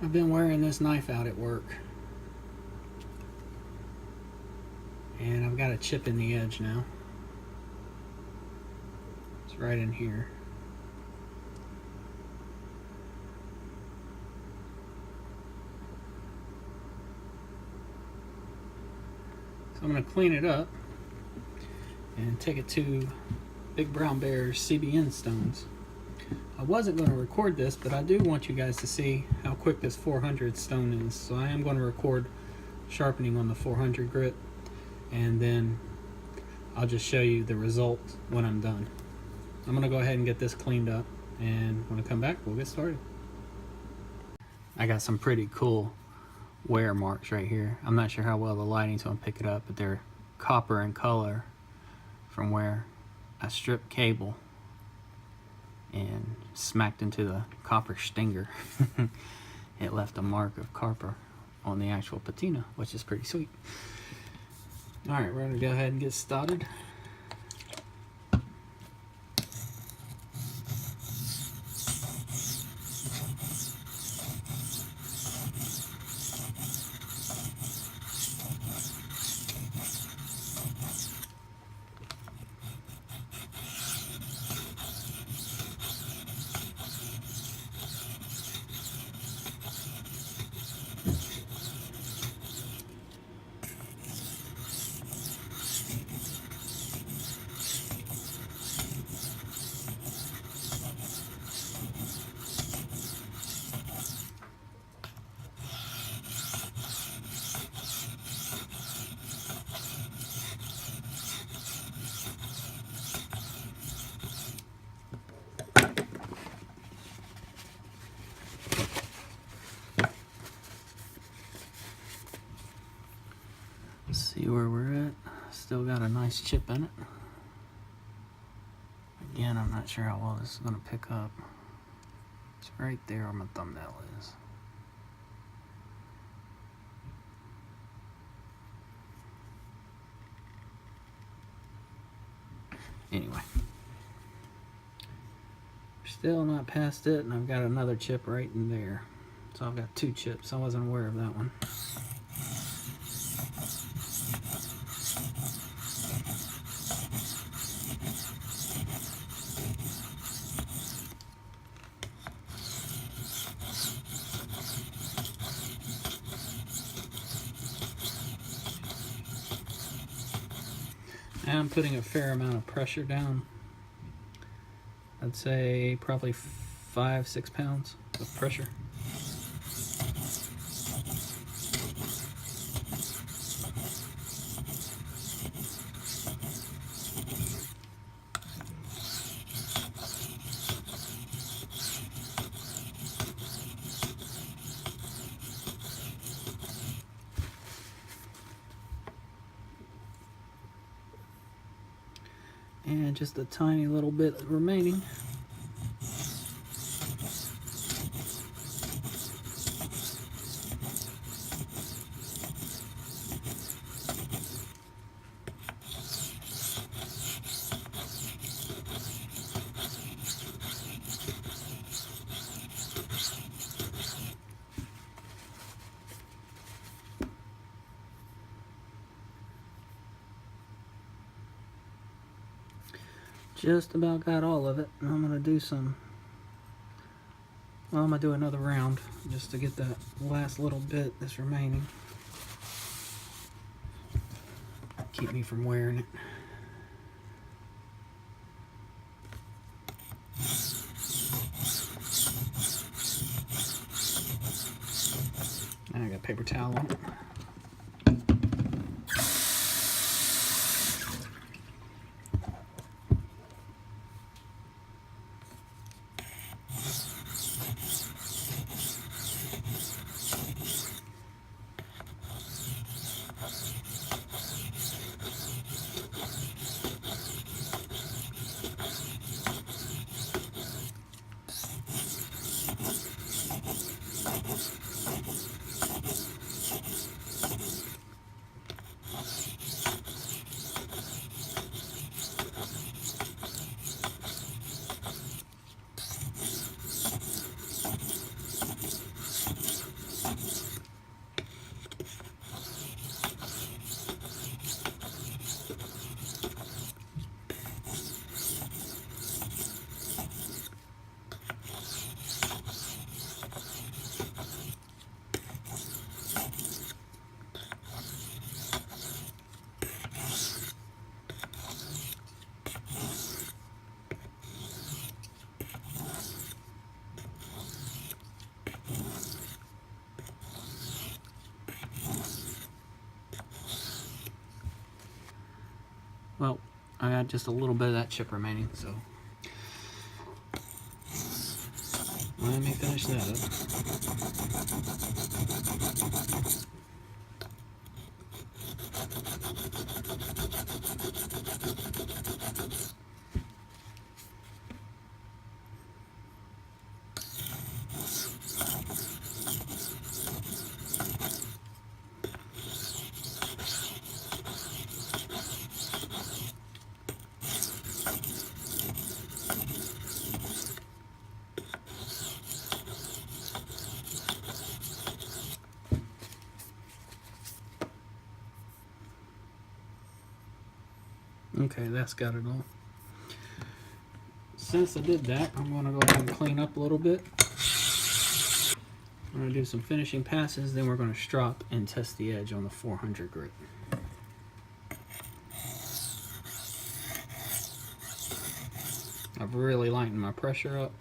I've been wearing this knife out at work, and I've got a chip in the edge now. It's right in here. So I'm going to clean it up and take it to Big Brown Bear's CBN stones. I wasn't going to record this, but I do want you guys to see how quick this 400 stone is. So I am going to record sharpening on the 400 grit, and then I'll just show you the result when I'm done. I'm going to go ahead and get this cleaned up, and when I come back, we'll get started. I got some pretty cool wear marks right here. I'm not sure how well the lighting's going to pick it up, but they're copper in color from where I stripped cable and smacked into the copper stinger. It left a mark of copper on the actual patina, which is pretty sweet. Alright, we're going to go ahead and get started. See where we're at. Still got a nice chip in it. Again, I'm not sure how well this is going to pick up. It's right there where my thumbnail is. Anyway, still not past it, and I've got another chip right in there. So I've got two chips. I wasn't aware of that one. Now I'm putting a fair amount of pressure down. I'd say probably 5-6 pounds of pressure. And just a tiny little bit remaining. Just about got all of it. I'm going to do some, well, I'm going to do another round just to get that last little bit that's remaining. Keep me from wearing it. Now I got a paper towel on it. I got just a little bit of that chip remaining, so let me finish that up. Okay, that's got it all. Since I did that, I'm going to go ahead and clean up a little bit. I'm going to do some finishing passes, then we're going to strop and test the edge on the 400 grit. I've really lightened my pressure up.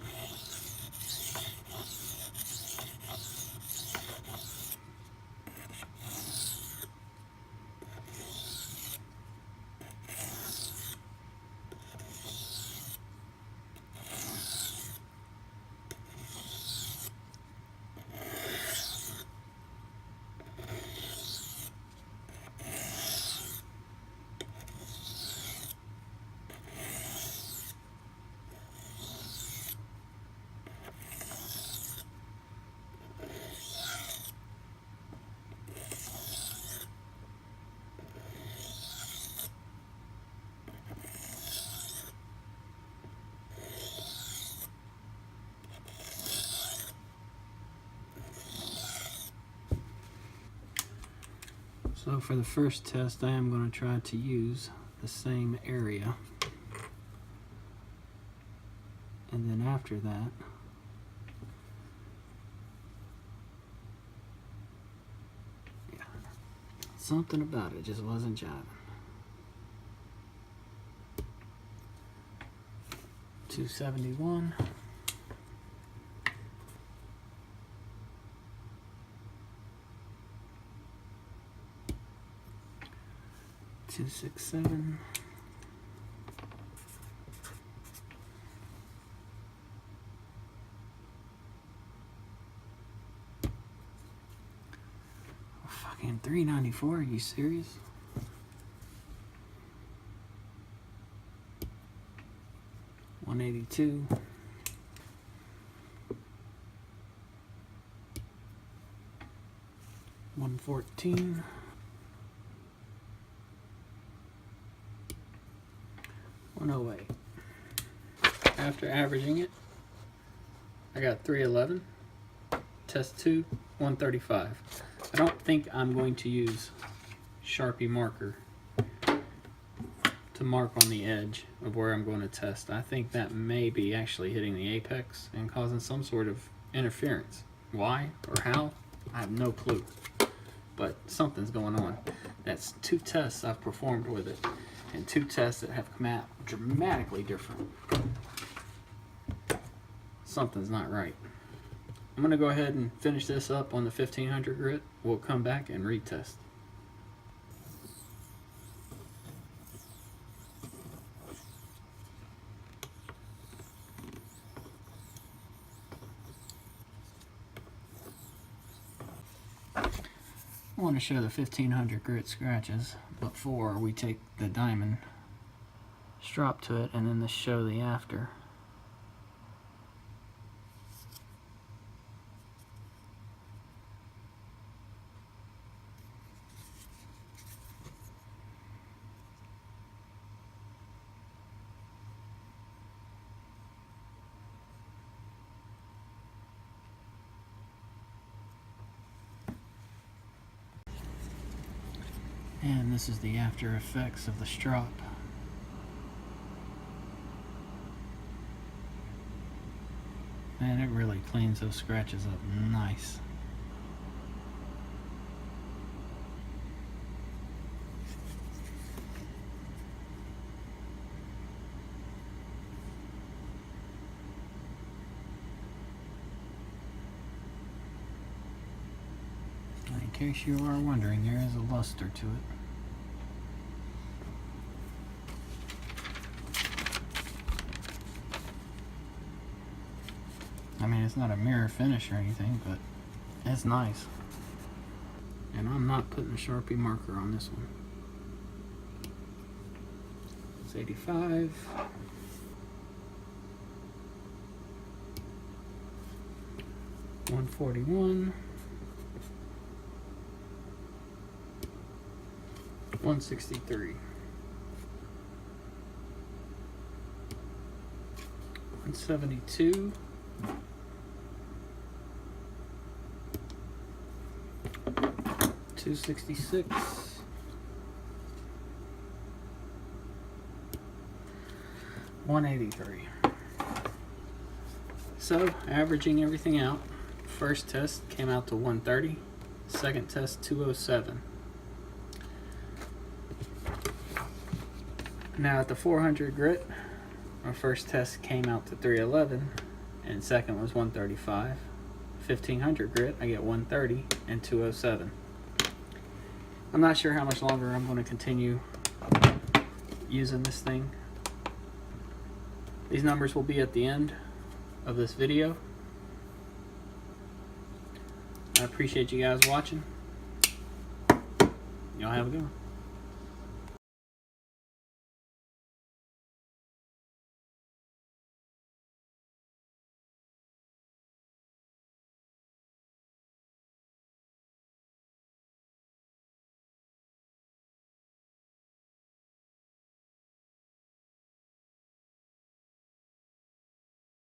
So for the first test, I am going to try to use the same area. And then after that, yeah, something about it just wasn't jiving. 271. Two, 6, 7. Oh, fucking 394. Are you serious? $182. $114. $108. After averaging it, I got 311. Test 2, 135. I don't think I'm going to use Sharpie marker to mark on the edge of where I'm going to test. I think that may be actually hitting the apex and causing some sort of interference. Why or how? I have no clue. But something's going on. That's 2 tests I've performed with it, and 2 tests that have come out dramatically different. Something's not right. I'm going to go ahead and finish this up on the 1500 grit. We'll come back and retest. I want to show the 1500 grit scratches before we take the diamond strop to it, and then show the after. And this is the after effects of the strop. Man, it really cleans those scratches up nice. In case you are wondering, there is a luster to it. I mean, it's not a mirror finish or anything, but it's nice. And I'm not putting a Sharpie marker on this one. It's 85. $141. 163. 172. 266. 183. So, averaging everything out, first test came out to 130, second test 207. Now at the 400 grit, my first test came out to 311, and second was 135. 1500 grit, I get 130 and 207. I'm not sure how much longer I'm going to continue using this thing. These numbers will be at the end of this video. I appreciate you guys watching. Y'all have a good one.